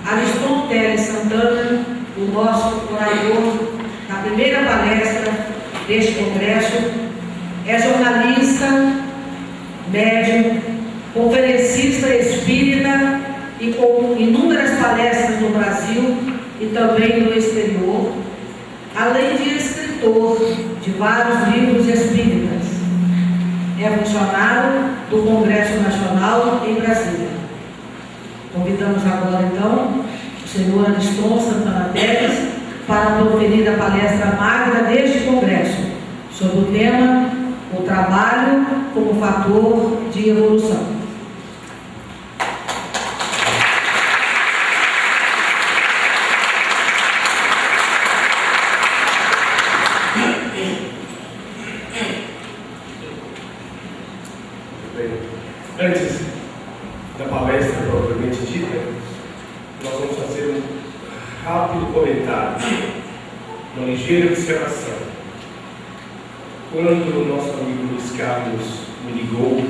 Ariston Teles Santana, o nosso orador da primeira palestra deste congresso, é jornalista, médium, conferencista espírita e com inúmeras palestras no Brasil e também no exterior, além de escritor de vários livros espíritas. É funcionário do Congresso Nacional em Brasília. Convidamos agora, então, o senhor Ariston Santana Teles para proferir a palestra magna deste congresso sobre o tema o trabalho como fator de evolução. Antes da palestra propriamente dita, nós vamos fazer um rápido comentário, uma ligeira observação. Quando o nosso amigo Luiz Carlos me ligou,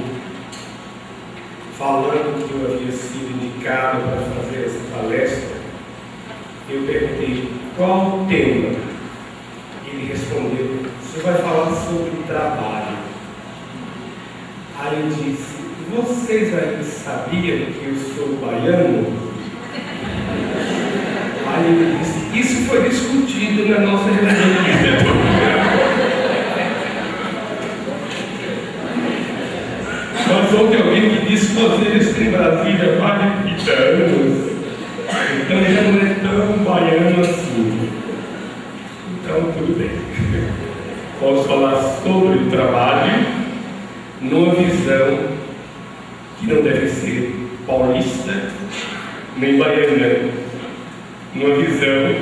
falando que eu havia sido indicado para fazer essa palestra, eu perguntei qual o tema. Ele respondeu: você vai falar sobre o trabalho. Aí eu disse: vocês aí sabiam que eu sou baiano? Aí ele disse: isso foi discutido na nossa reunião. Mas houve alguém que disse que vocês têm Brasília há mais de 30 anos, então já não é tão baiano assim. Então tudo bem. Posso falar sobre o trabalho numa visão que não deve ser paulista nem baiana, numa visão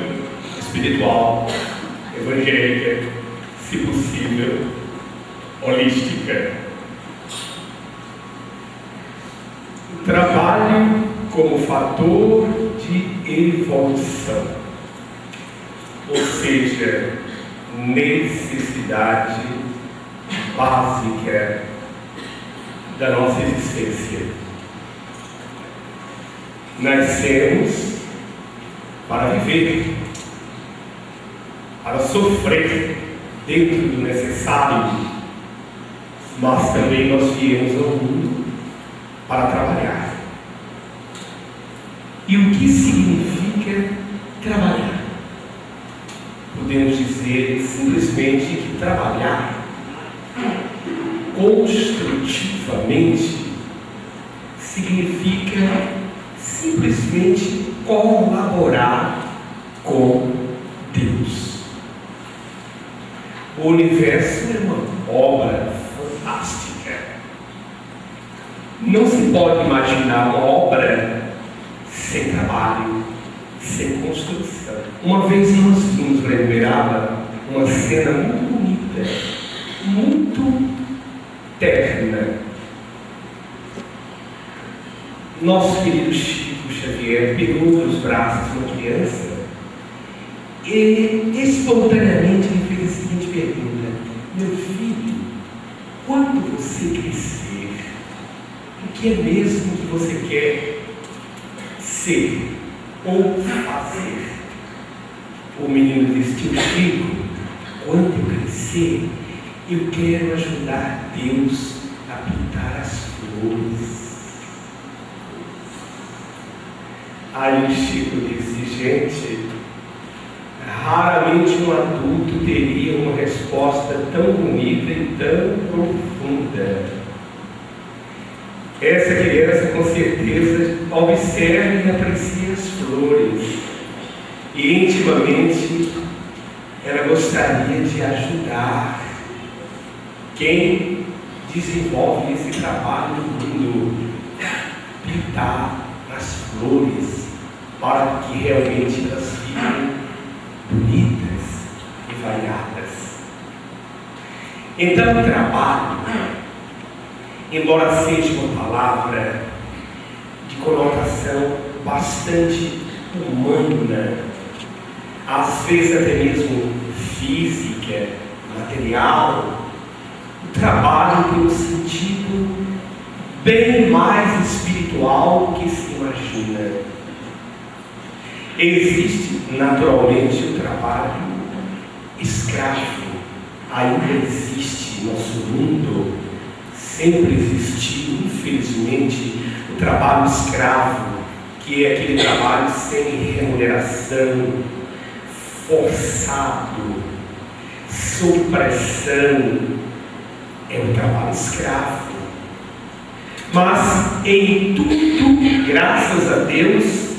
espiritual, evangélica, se possível, holística. Trabalho como fator de evolução, ou seja, necessidade básica da nossa existência. Nascemos para viver, para sofrer dentro do necessário, mas também nós viemos ao mundo para trabalhar. E o que significa trabalhar? Podemos dizer simplesmente que trabalhar construtivamente significa simplesmente colaborar com Deus. O universo é uma obra fantástica. Não se pode imaginar uma obra sem trabalho, sem construção. Uma vez nós vimos para Uberaba uma cena muito bonita, muito terna. Nosso querido Chico Xavier pegou nos braços uma criança e espontaneamente lhe fez a seguinte pergunta: meu filho, quando você crescer, o que é mesmo que você quer ser ou fazer? O menino disse: tio Chico, quando eu crescer, eu quero ajudar Deus a pintar as flores. Aí o Chico disse: gente, raramente um adulto teria uma resposta tão bonita e tão profunda. Essa criança com certeza observa e aprecia as flores e intimamente ela gostaria de ajudar quem desenvolve esse trabalho no mundo, pintar as flores para que realmente elas fiquem bonitas e variadas. Então o trabalho, embora seja uma palavra de conotação bastante humana, às vezes até mesmo física, material, o trabalho tem um sentido bem mais espiritual do que se imagina. Existe naturalmente o trabalho escravo. Ainda existe no nosso mundo, sempre existiu, infelizmente, o trabalho escravo, que é aquele trabalho sem remuneração, forçado, sob pressão, é um trabalho escravo. Mas em tudo, graças a Deus,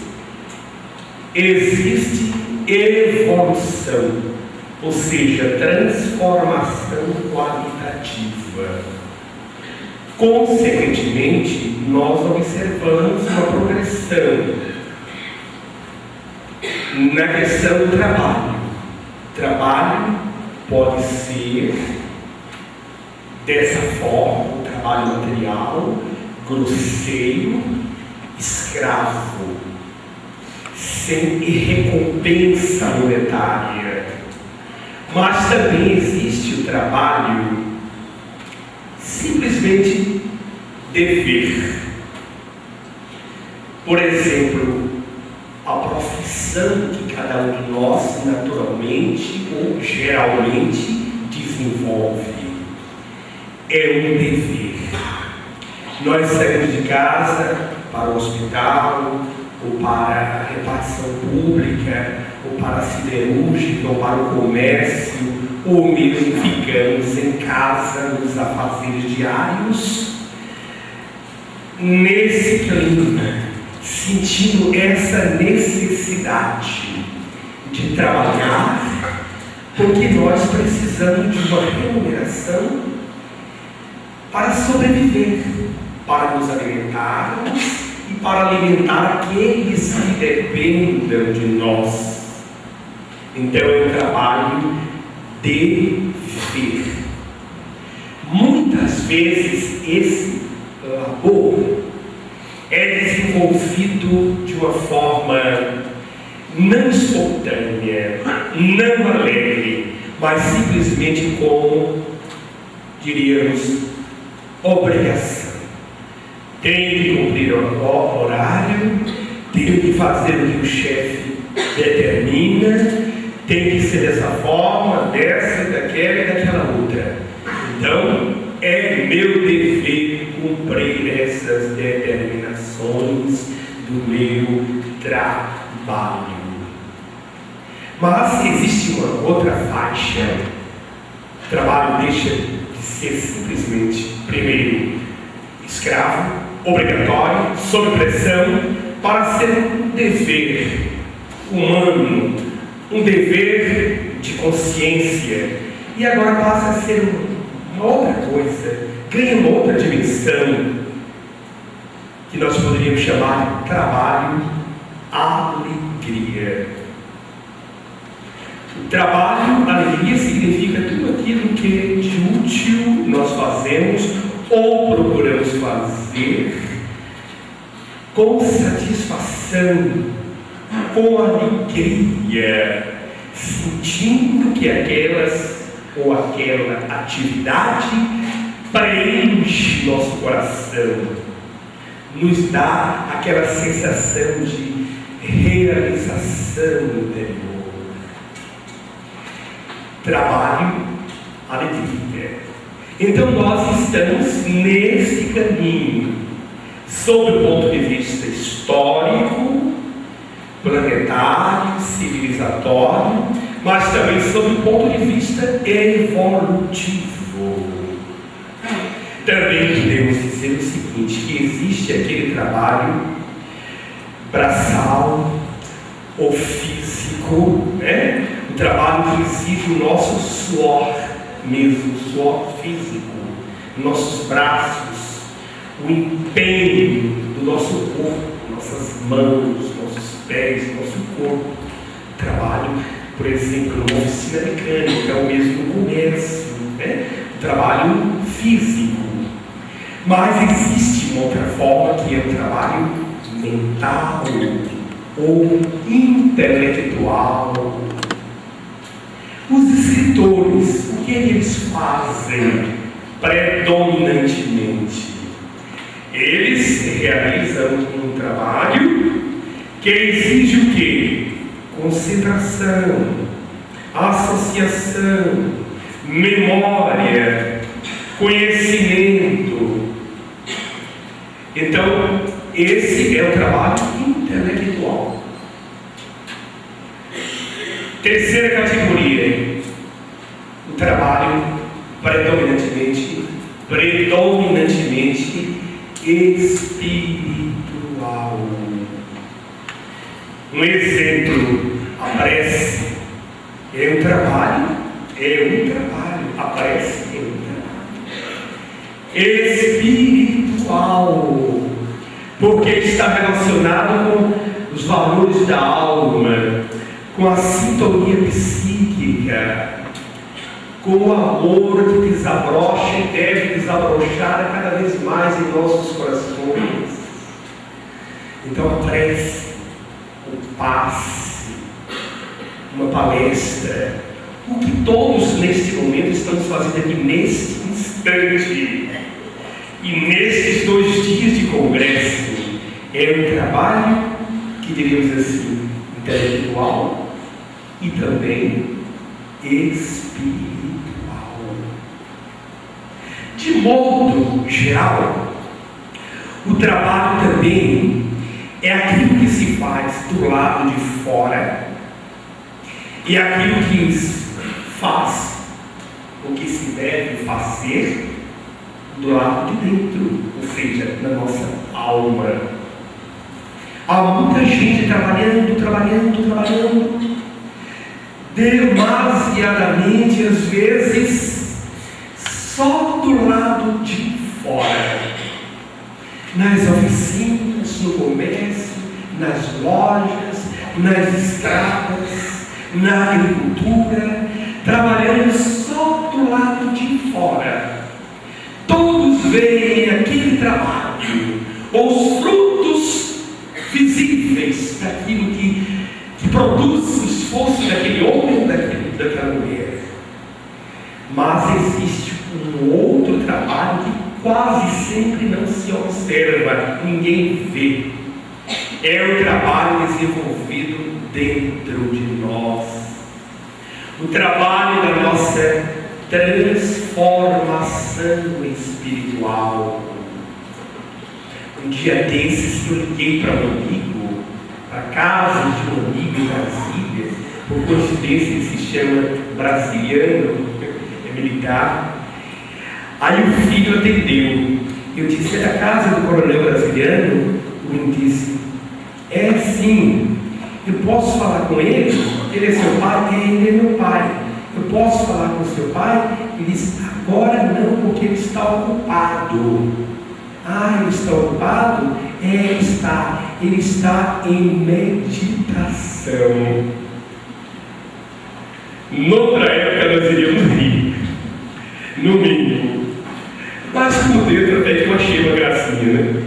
existe evolução, ou seja, transformação qualitativa. Consequentemente, nós observamos uma progressão na questão do trabalho. Trabalho pode ser dessa forma, o trabalho material, grosseiro, escravo, sem recompensa monetária. Mas também existe o trabalho simplesmente dever. Por exemplo, a profissão que cada um de nós naturalmente ou geralmente desenvolve é um dever. Nós saímos de casa para o hospital, ou para a repartição pública, ou para a siderúrgica, ou para o comércio, ou mesmo ficamos em casa nos afazeres diários, nesse clima, sentindo essa necessidade de trabalhar, porque nós precisamos de uma remuneração para sobreviver, para nos alimentarmos e para alimentar aqueles que dependam de nós. Então é um trabalho de dever. Muitas vezes esse labor é desenvolvido de uma forma não espontânea, não alegre, mas simplesmente como, diríamos, obrigação. Tem que cumprir o horário, tem que fazer o que o chefe determina, tem que ser dessa forma, dessa, daquela e daquela outra. Então, é meu dever cumprir essas determinações do meu trabalho. Mas existe uma outra faixa. O trabalho deixa de ser simplesmente, primeiro, escravo, obrigatório, sob pressão, para ser um dever humano, um dever de consciência. E agora passa a ser uma outra coisa, ganha uma outra dimensão, que nós poderíamos chamar de trabalho alegria. O trabalho alegria significa tudo aquilo que de útil nós fazemos ou procuramos fazer com satisfação, com alegria, sentindo que aquelas ou aquela atividade preenche nosso coração, nos dá aquela sensação de realização interior. Trabalho, alegria. Então nós estamos nesse caminho, sob o ponto de vista histórico, planetário, civilizatório, mas também sob o ponto de vista evolutivo. Também podemos dizer o seguinte, que existe aquele trabalho braçal ou físico, né? O trabalho que exige o nosso suor mesmo, suor físico, nossos braços, o empenho do nosso corpo, nossas mãos, nossos pés, nosso corpo. Trabalho, por exemplo, numa oficina mecânica, ou mesmo no comércio, né? O trabalho físico. Mas existe uma outra forma que é o trabalho mental ou intelectual. Os escritores, o que eles fazem predominantemente? Eles realizam um trabalho que exige o quê? Concentração, associação, memória, conhecimento. Então, esse é o trabalho intelectual. Terceira categoria, o trabalho predominantemente espiritual. Um exemplo, a prece é um trabalho, a prece é um trabalho espiritual, porque está relacionado com os valores da alma, com a sintonia psíquica, com o amor que desabrocha e deve desabrochar cada vez mais em nossos corações. Então a prece, o passe, uma palestra, o que todos neste momento estamos fazendo aqui neste instante e nestes 2 dias de congresso, é um trabalho que diríamos assim, intelectual e também espiritual. De modo geral, o trabalho também é aquilo que se faz do lado de fora e aquilo que faz o que se deve fazer do lado de dentro, ou seja, na nossa alma. Há muita gente trabalhando, demasiadamente, às vezes, só do lado de fora, nas oficinas, no comércio, nas lojas, nas estradas, na agricultura, trabalhando só do lado de fora. Todos veem aquele trabalho, os frutos visíveis daquilo que produz o esforço daquele homem, daquela mulher. Mas existe um outro trabalho que quase sempre não se observa, ninguém vê. É o trabalho desenvolvido dentro de nós, o trabalho da nossa transformação espiritual. Um dia desses eu liguei para um amigo, para a casa de um amigo em Brasília, por coincidência ele se chama Brasiliano, é militar. Aí o filho atendeu. Eu disse: é da casa do coronel Brasiliano? O menino disse: é sim. Eu posso falar com ele? Ele é seu pai? Ele é meu pai. Eu posso falar com seu pai? Ele disse: agora não, porque ele está ocupado. Ah, ele está ocupado? Ele está em meditação. Noutra época nós iríamos rir, no mínimo. Mas por dentro até que eu achei uma gracinha, né?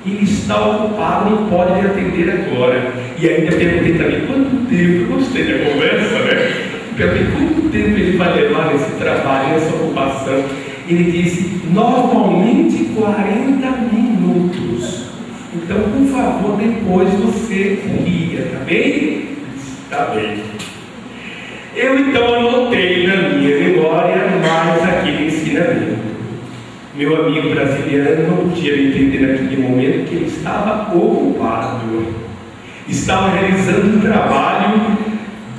Ele está ocupado, não pode me atender agora. E ainda perguntei também quanto tempo, eu gostei da conversa, né? Perguntei quanto tempo ele vai levar nesse trabalho, nessa ocupação. Ele disse: normalmente 40 minutos. Então, por favor, depois você guia, tá bem? Tá bem. Eu então anotei na minha memória mais aquele ensinamento. Meu amigo brasiliano não podia entender naquele momento que ele estava ocupado, estava realizando um trabalho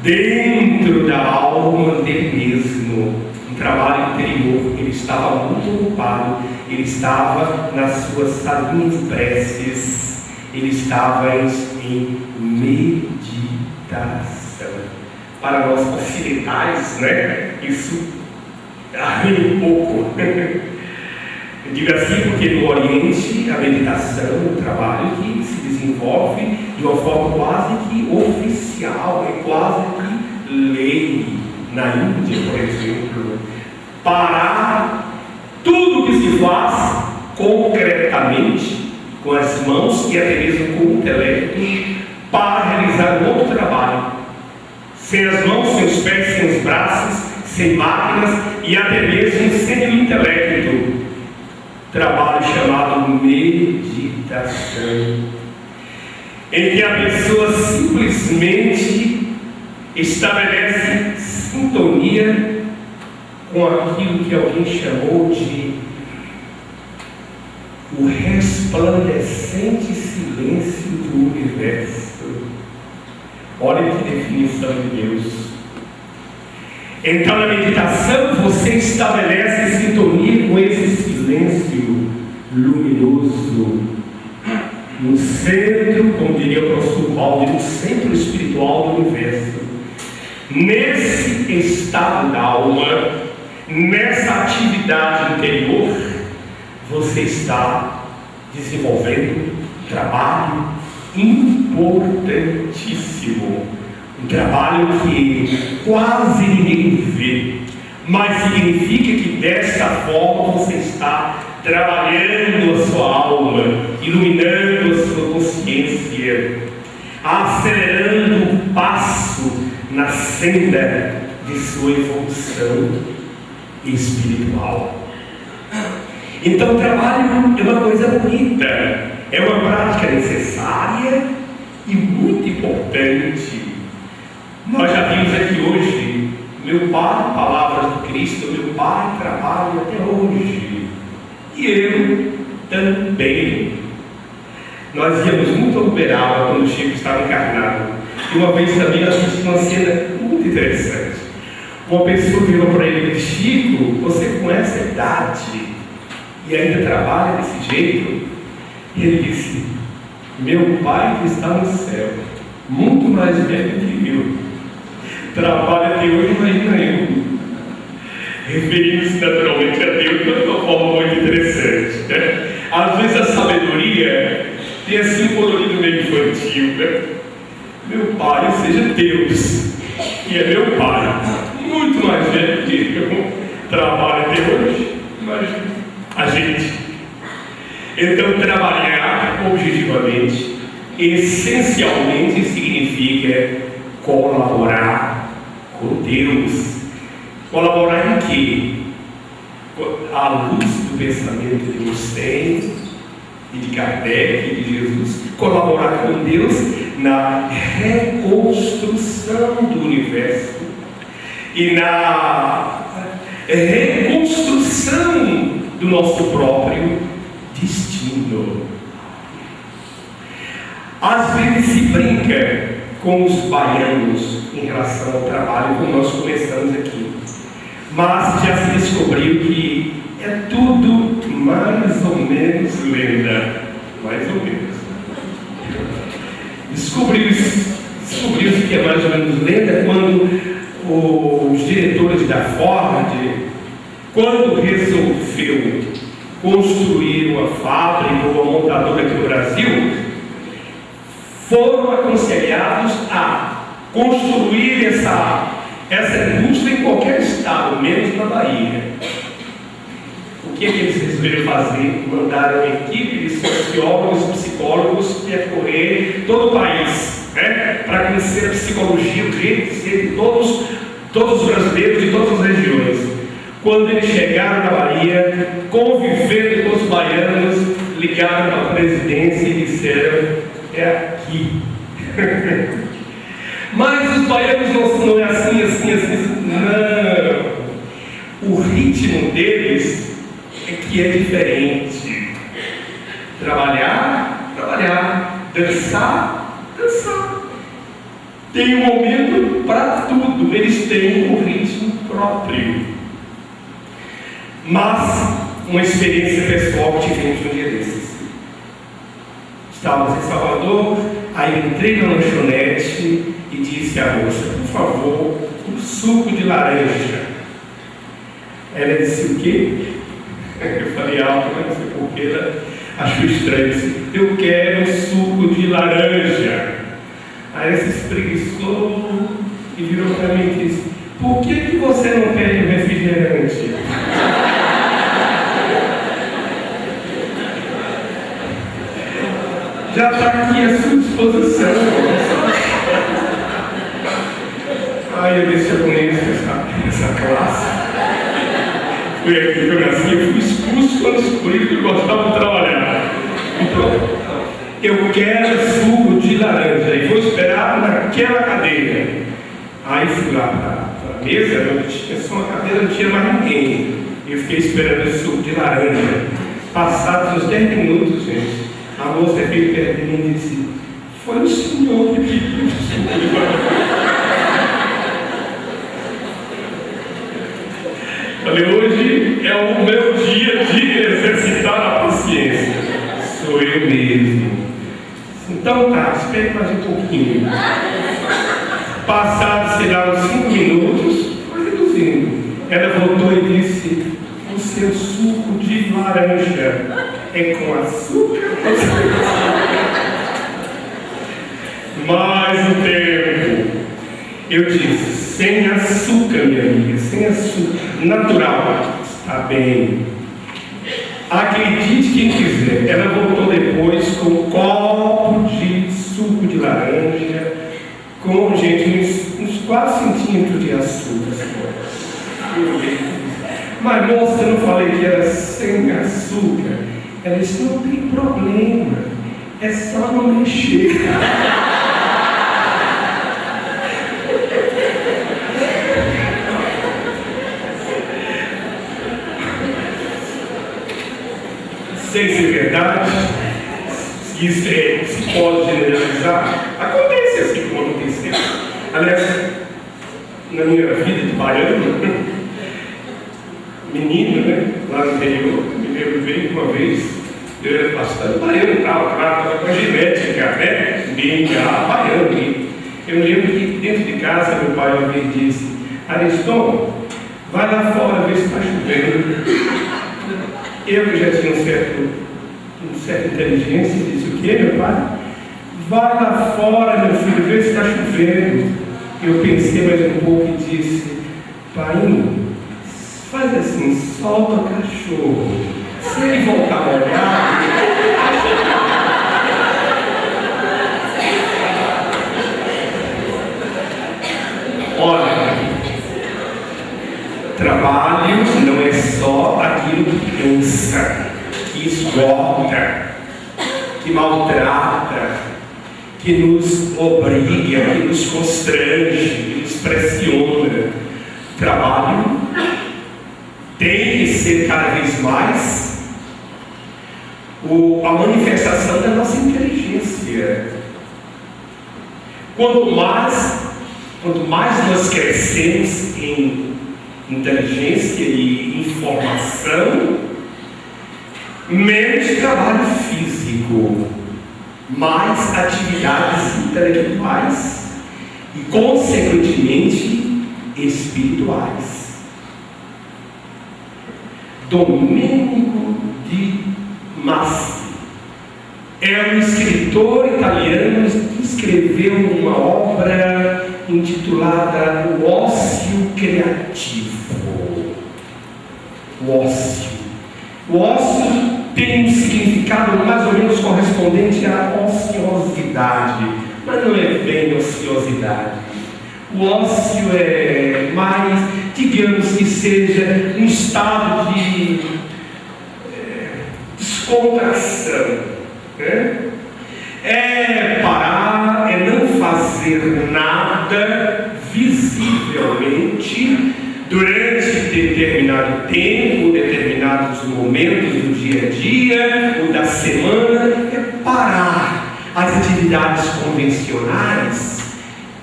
dentro da alma dele mesmo, um trabalho interior. Ele estava muito ocupado, ele estava nas suas salinhas preces, ele estava em meditação. Para nós ocidentais, né, isso arranha um pouco. Eu digo assim porque no Oriente a meditação é um trabalho que se desenvolve de uma forma quase que oficial, é quase que lei. Na Índia, por exemplo, parar tudo que se faz concretamente com as mãos e até mesmo com o intelecto para realizar um outro trabalho, sem as mãos, sem os pés, sem os braços, sem máquinas e até mesmo sem o intelecto. Trabalho chamado meditação. em que a pessoa simplesmente estabelece sintonia com aquilo que alguém chamou de o resplandecente silêncio do universo. Olha que definição de Deus. Então, na meditação, você estabelece sintonia com esse silêncio luminoso, no centro, como diria o professor Paulo, no centro espiritual do universo. Nesse estado da alma, nessa atividade interior, você está desenvolvendo um trabalho importantíssimo, um trabalho que quase ninguém vê, mas significa que desta forma você está trabalhando a sua alma, iluminando a sua consciência, acelerando o passo na senda de sua evolução espiritual. Então, o trabalho é uma coisa bonita, é uma prática necessária e muito importante. Nós já vimos aqui hoje, meu Pai, palavras do Cristo, meu Pai trabalha até hoje, e eu também. Nós íamos muito ao Uberaba quando o Chico estava encarnado, e uma vez também nós assistimos uma cena muito interessante. Uma pessoa virou para ele e disse: Chico, você com essa idade e ainda trabalha desse jeito? E ele disse: meu pai que está no céu, muito mais velho que eu, trabalha até hoje, imagina eu. Referindo-se naturalmente a Deus de uma forma muito interessante, né? Às vezes a sabedoria tem assim um colorido meio infantil, né? Meu pai, ou seja, Deus, que é meu pai, muito mais velho que eu, trabalha até hoje, imagina a gente. Então, trabalhar objetivamente, essencialmente, significa colaborar com Deus. Colaborar em quê? À luz do pensamento de Einstein e de Kardec e de Jesus, colaborar com Deus na reconstrução do universo e na reconstrução do nosso próprio destino. Às vezes se brinca com os baianos em relação ao trabalho, como nós começamos aqui, mas já se descobriu que é tudo mais ou menos lenda, mais ou menos. Descobriu-se que é mais ou menos lenda quando os diretores da Ford, quando resolveu construir uma fábrica ou uma montadora aqui no Brasil, foram aconselhados a construir essa indústria em qualquer estado, menos na Bahia. O que eles resolveram fazer? Mandaram uma equipe de sociólogos, psicólogos percorrer todo o país, né, para conhecer a psicologia, o jeito de ser de todos os brasileiros de todas as regiões. Quando eles chegaram na Bahia, convivendo com os baianos, ligaram para a presidência e disseram: é aqui. Mas os baianos não é assim. Não. O ritmo deles é que é diferente. Trabalhar, dançar. Tem um momento para tudo. Eles têm um ritmo próprio. Mas uma experiência pessoal que tivemos um dia desses. Estávamos em Salvador, aí entrei na lanchonete e disse à moça: por favor, um suco de laranja. Ela disse: o quê? Eu falei alto, mas não sei porquê, ela achou estranho. Disse: eu quero um suco de laranja. Aí ela se espreguiçou e virou para mim e disse: por que você não pede um refrigerante? Já está aqui à sua disposição. Aí eu disse: eu conheço essa classe. Foi aqui que eu nasci, eu fui expulso quando descobri que eu gostava de trabalhar. Então, eu quero suco de laranja. laranja e vou esperar naquela cadeira. Aí fui lá para a mesa, onde tinha só uma cadeira, não tinha mais ninguém. Eu fiquei esperando o suco de laranja. Passados uns 10 minutos, gente, a moça veio perto de mim e disse: foi o senhor que pediu o suco de laranja. Falei, hoje é o meu dia de exercitar a paciência. Sou eu mesmo. Então tá, espere mais um pouquinho. Passados, sei lá, uns 5 minutos, foi reduzindo. Ela voltou e disse: o seu suco de laranja é com açúcar? Mais um tempo. Eu disse: sem açúcar, minha amiga, sem açúcar, natural. Está bem. Acredite quem quiser, ela voltou depois com um copo de suco de laranja, com, gente, uns 4 centímetros de açúcar. Mas, moça, eu não falei que era sem açúcar? Ela disse: não tem problema, é só não mexer. Sem ser verdade, se pode generalizar, acontece assim como aconteceu. Aliás, na minha vida de baiano, menino, né, lá no interior, eu veio uma vez, eu era bastante baiano e tal, claro, com a genética, né, bem baiano. Eu lembro que dentro de casa meu pai uma vez disse: Ariston, vai lá fora ver se está chovendo. Eu que já tinha uma certa inteligência, disse: o quê, meu pai? Vai lá fora, meu filho, vê se está chovendo. Eu pensei mais um pouco e disse: pai, faz assim, solta o cachorro. Se ele voltar molhado, olha, trabalho não é só aquilo que cansa, que esgota, que maltrata, que nos obriga, que nos constrange, que nos pressiona. O trabalho tem que ser cada vez mais a manifestação da nossa inteligência. Quanto mais nós crescemos em inteligência e informação, menos trabalho físico, mais atividades intelectuais e, consequentemente, espirituais. Domenico de Masi é um escritor italiano que escreveu uma obra intitulada O Ócio Criativo. O ócio. O ócio tem um significado mais ou menos correspondente à ociosidade, mas não é bem ociosidade. O ócio é mais, digamos que seja um estado de descontração, né? É parar, é não fazer nada visivelmente durante determinado tempo, determinados momentos do dia a dia ou da semana. É parar as atividades convencionais,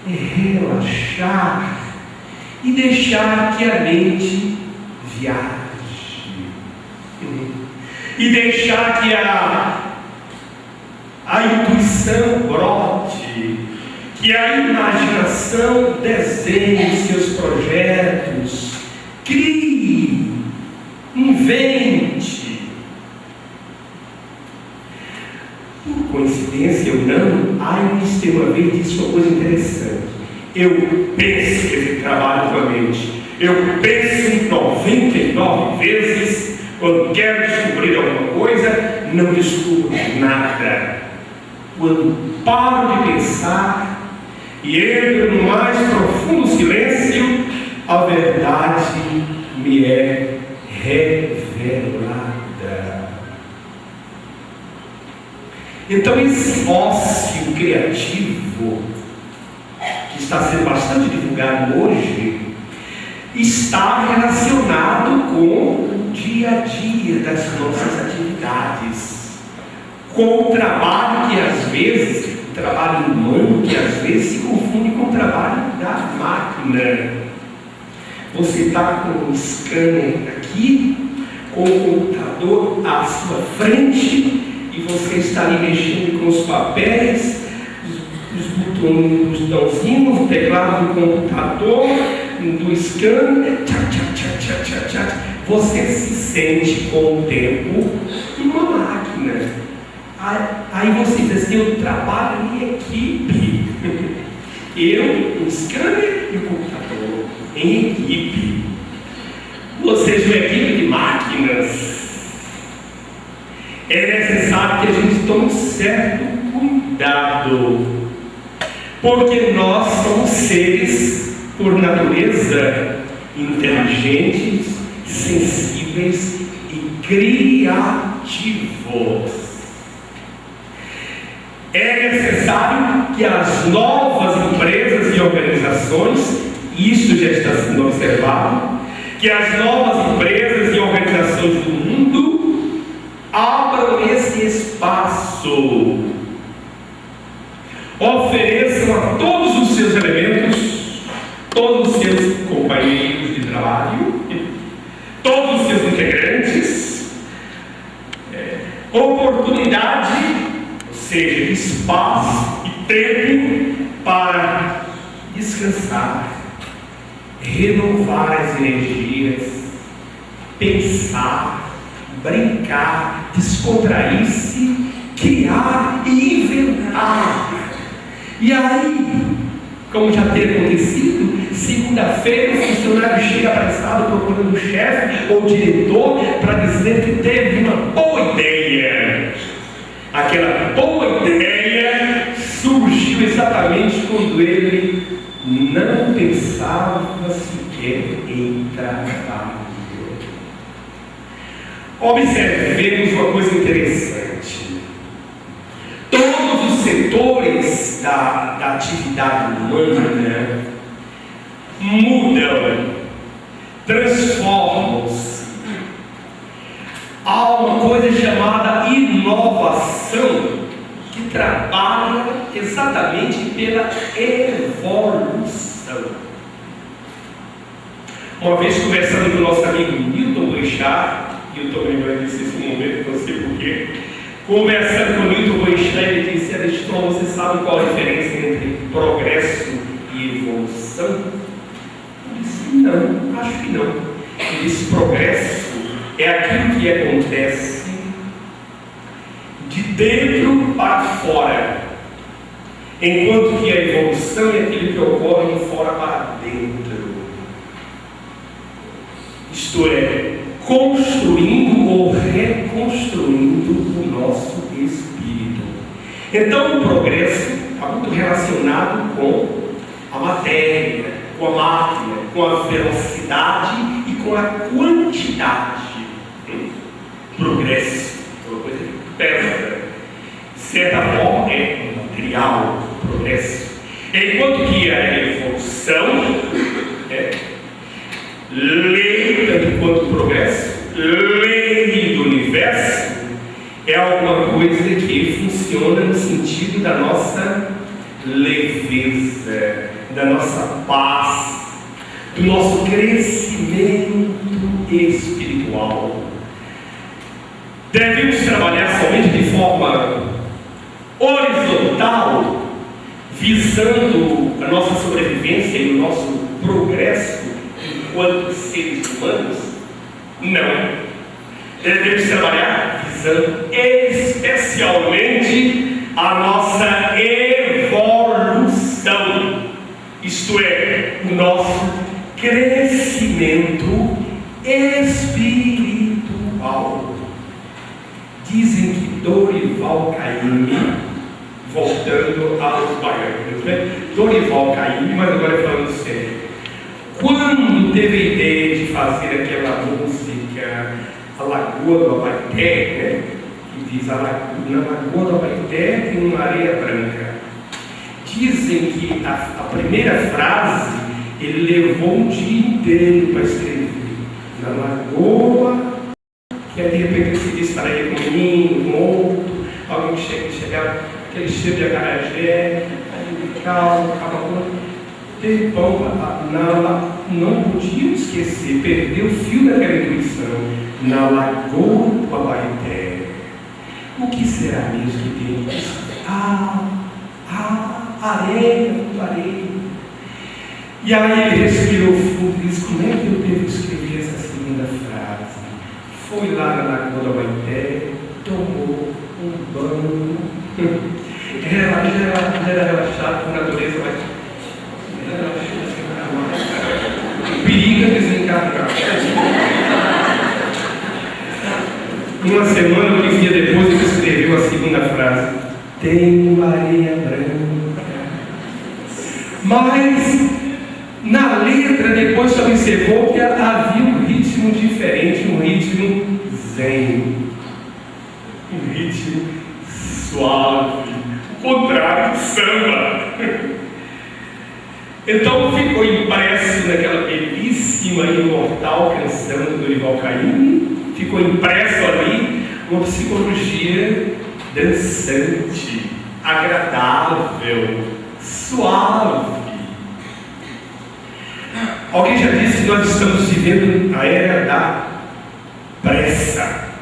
é relaxar e deixar que a mente viaje, e deixar que a intuição brote, que a imaginação desenhe seus projetos, crie, invente. Por coincidência ou não, Einstein uma vez disse uma coisa interessante: eu penso, esse trabalho com a mente, eu penso 99 vezes, quando quero descobrir alguma coisa, não descubro nada. Quando paro de pensar e entro no mais profundo silêncio, a verdade me é revelada. Então esse ócio criativo, que está sendo bastante divulgado hoje, está relacionado com o dia a dia das nossas atividades, com o trabalho que às vezes, o trabalho humano que às vezes se confunde com o trabalho da máquina. Você está com o scanner aqui, com o computador à sua frente, e você está ali mexendo com os papéis, os botõezinhos, o teclado do computador, do scanner, você se sente com o tempo uma máquina. Aí você diz assim: eu trabalho em equipe. Eu, o scanner e o computador, em equipe. Você é uma equipe de máquinas. É necessário que a gente tome um certo cuidado, porque nós somos seres, por natureza, inteligentes, sensíveis e criativos. É necessário que as novas empresas e organizações, isso já está sendo observado, que as novas empresas e organizações do mundo abram esse espaço, ofereçam a todos os seus elementos, todos os seus companheiros de trabalho, todos os seus integrantes, oportunidade, ou seja, espaço e tempo para descansar, renovar as energias, pensar, brincar, descontrair-se, criar e inventar. E aí, como já tem acontecido, segunda-feira o funcionário chega apressado procurando o chefe ou o diretor para dizer que teve uma boa ideia. Aquela boa ideia surgiu exatamente quando ele não pensava sequer em trabalho. Observemos uma coisa interessante. Todos os setores da atividade humana mudam, transformam-se. Há uma coisa chamada inovação, que trabalha exatamente pela evolução. Uma vez conversando com o nosso amigo Newton Boechat, e eu estou lembrando desse momento, não sei porquê, conversando com o Newton Boechat, ele disse: Ariston, você sabe qual a diferença entre progresso e evolução? Eu disse: não, acho que não. Ele disse: progresso é aquilo que acontece de dentro para fora, enquanto que a evolução é aquilo que ocorre de fora para dentro. Isto é, construindo ou reconstruindo o nosso espírito. Então o progresso está muito relacionado com a matéria, com a máquina, com a velocidade e com a quantidade. Progresso é uma coisa que pesa, de certa forma é material, progresso. Enquanto que a evolução é lei, tanto quanto progresso, lei do universo, é alguma coisa que funciona no sentido da nossa leveza, da nossa paz, do nosso crescimento espiritual. Devemos trabalhar somente de forma horizontal, visando a nossa sobrevivência e o nosso progresso enquanto seres humanos? Não. Devemos trabalhar visando especialmente a nossa evolução, isto é, o nosso crescimento espiritual. Dizem que Dorival Caymmi, voltando aos baianos, né? Dorival Caymmi, mas agora falando sério, quando teve a ideia de fazer aquela música A Lagoa do Abaeté, né? E diz: na Lagoa do Abaeté tem uma areia branca. Dizem que a primeira frase ele levou um dia inteiro para escrever. Na Lagoa, que aí de repente se diz para ele com um menino, com outro, alguém que chegava, aquele cheiro de acarajé, aí calma, acaba com tempão, não podia esquecer, perdeu o fio daquela intuição. Na Lagoa do Abaeté, o que será mesmo que tem isso? Areia, areia. E aí ele respirou fundo e disse: como é que eu devo escrever essa segunda frase? Foi lá na Lagoa do Abaeté, tomou um banho. Era relaxado com a natureza, mas periga desencarnar. Uma semana ou 15 dias depois ele escreveu a segunda frase: tenho areia branca. Mas na letra depois se observou que havia um ritmo diferente, um ritmo zen, um ritmo suave, o contrário do samba. Então ficou impresso naquela belíssima e imortal canção do Dorival Caymmi, ficou impresso ali uma psicologia dançante, agradável, suave. Alguém já disse que nós estamos vivendo a era da pressa,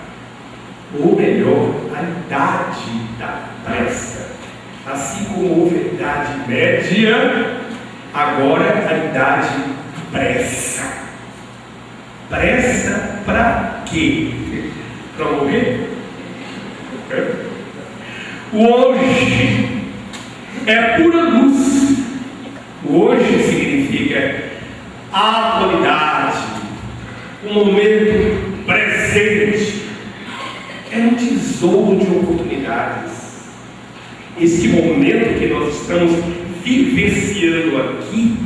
ou melhor, a idade da pressa. Assim como houve a idade média, agora a idade pressa. Pressa para quê? Para morrer? O hoje é pura luz. O hoje significa a atualidade, o momento presente. É um tesouro de oportunidades. Esse momento que nós estamos vivenciando aqui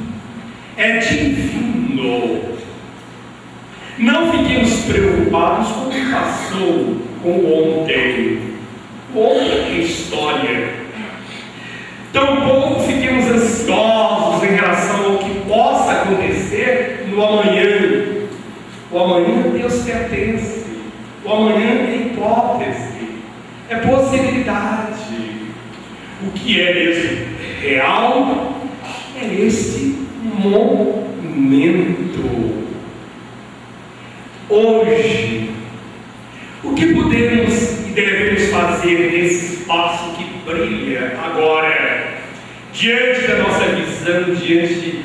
é divino. Não fiquemos preocupados com o que passou, com o ontem. Outra história. Tampouco fiquemos ansiosos em relação ao que possa acontecer no amanhã. O amanhã Deus pertence. O amanhã é hipótese, é possibilidade. O que é mesmo real é este momento. Hoje, o que podemos e devemos fazer nesse espaço que brilha agora, diante da nossa visão, diante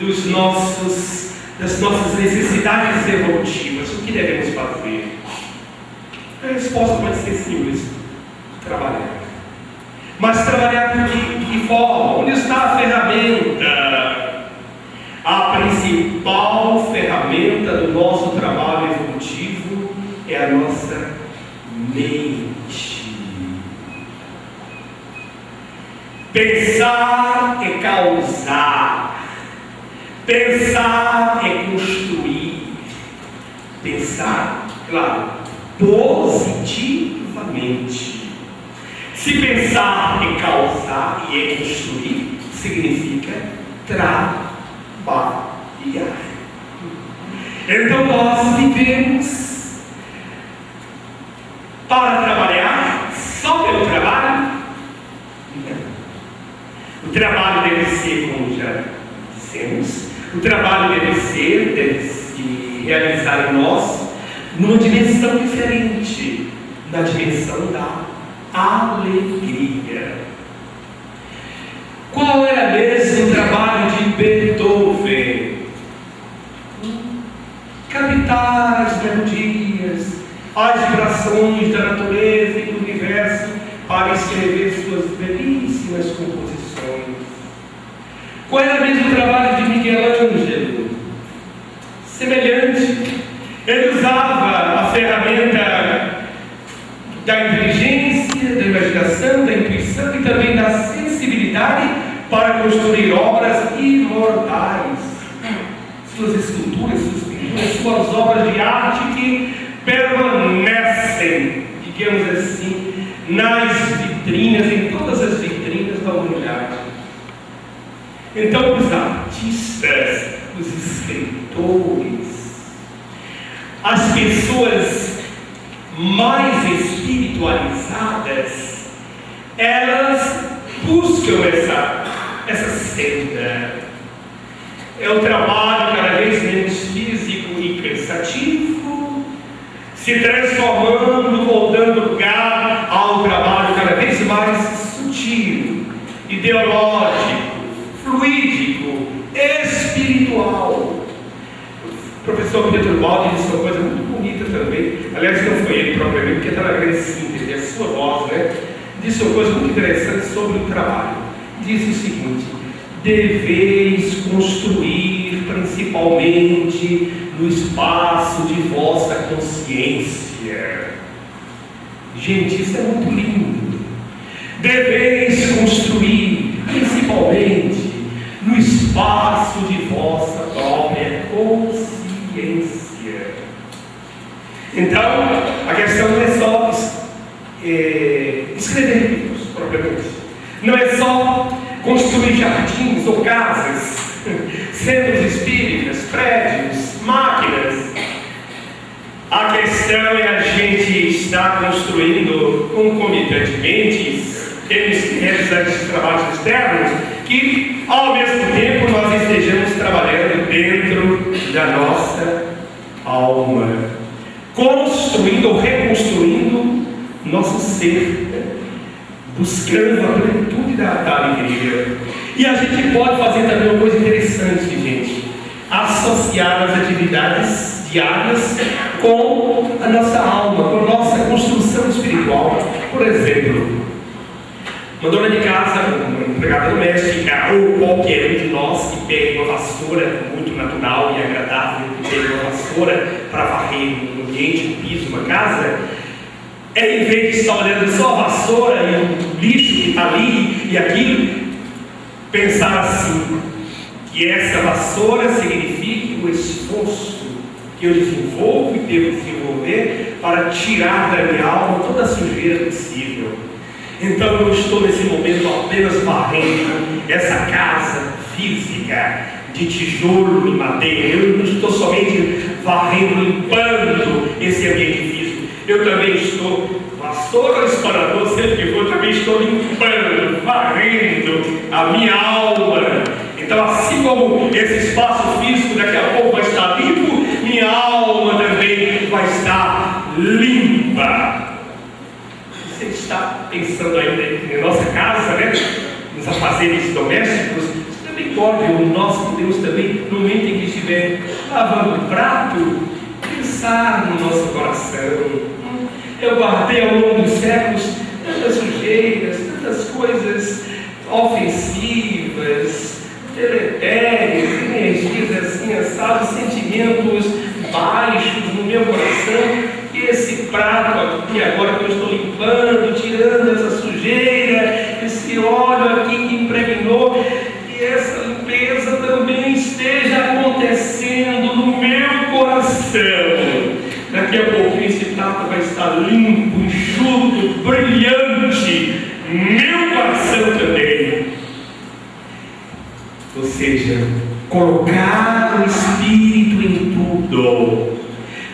das nossas necessidades evolutivas? O que devemos fazer? A resposta pode ser simples: trabalhar. Mas trabalhar de que forma? Onde está a ferramenta? A principal ferramenta do nosso trabalho evolutivo é a nossa mente. Pensar é causar. Pensar é construir. Pensar, claro, positivamente. Se pensar é causar e é construir, significa trabalhar. Então nós vivemos para trabalhar só pelo trabalho? Não. O trabalho deve ser, como já dissemos, o trabalho deve se realizar em nós numa dimensão diferente, na dimensão da alegria. Qual era mesmo o trabalho de Beethoven? Captar as melodias, as vibrações da natureza e do universo para escrever suas belíssimas composições. Qual era mesmo o trabalho de Miguel Ângelo? Semelhante. Ele usava a ferramenta da inteligência, da imaginação, da intuição e também da sensibilidade para construir obras imortais. Suas esculturas, suas pinturas, suas obras de arte que permanecem, que digamos assim, nas vitrinas, em todas as vitrinas da humanidade. Então, os artistas, os escritores, as pessoas mais espiritualizadas, elas buscam essa senda. É um trabalho cada vez menos físico e cansativo, se transformando ou dando lugar ao trabalho cada vez mais sutil, ideológico, fluídico, espiritual. O professor Pedro Baldi disse uma coisa muito bonita também. Aliás, não foi ele propriamente, porque está na grande síntese, é a sua voz, né? Disse uma coisa muito interessante sobre o trabalho. Diz o seguinte: deveis construir principalmente no espaço de vossa consciência. Gente, isso é muito lindo. Deveis construir principalmente no espaço de vossa própria consciência. Então, a questão não é só escrever livros, propriamente. Não é só construir jardins ou casas, centros espíritas, prédios, máquinas. A questão é a gente estar construindo concomitantemente, temos que realizar esses trabalhos externos, que ao mesmo tempo nós estejamos trabalhando dentro da nossa alma, construindo ou reconstruindo nosso ser, buscando a plenitude da alegria. E a gente pode fazer também uma coisa interessante, gente: associar as atividades diárias com a nossa alma, com a nossa construção espiritual. Por exemplo, uma dona de casa, uma empregada doméstica, ou qualquer um de nós que pega uma vassoura muito natural e agradável, que pega uma vassoura para varrer um ambiente, um piso, uma casa, em vez de estar olhando só a vassoura e o lixo que está ali e aquilo, pensar assim: que essa vassoura signifique o esforço que eu desenvolvo e devo desenvolver para tirar da minha alma toda a sujeira possível. Então eu estou nesse momento apenas varrendo essa casa física de tijolo e madeira. Eu não estou somente varrendo, limpando esse ambiente físico. Eu também estou, pastor ou espanador, sempre que for, também estou limpando, varrendo a minha alma. Então, assim como esse espaço físico daqui a pouco vai estar limpo, minha alma também vai estar limpa. Você está pensando ainda na nossa casa, né? Nos afazeres domésticos, você também pode, o nosso Deus também, no momento em que estiver lavando o prato, pensar no nosso coração. Eu guardei ao longo dos séculos tantas sujeiras, tantas coisas ofensivas, deletérias, energias assim, assados, sentimentos baixos no meu coração. E esse prato aqui, agora que eu estou limpando, tirando essa sujeira, esse óleo aqui que impregnou, que essa limpeza também esteja acontecendo no meu coração. Daqui a pouquinho esse prato vai estar limpo, enxuto, brilhante, meu coração também. Ou seja, colocar o Espírito em tudo,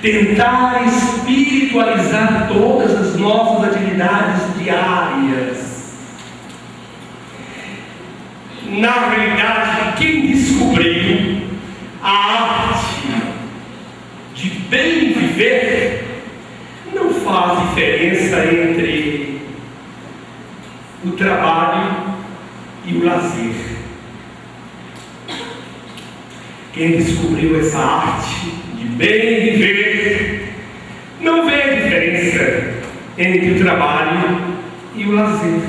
tentar espiritualizar todas as nossas atividades diárias. Na realidade, quem descobriu a arte de bem viver não faz diferença entre o trabalho e o lazer. Quem descobriu essa arte de bem viver não vê a diferença entre o trabalho e o lazer.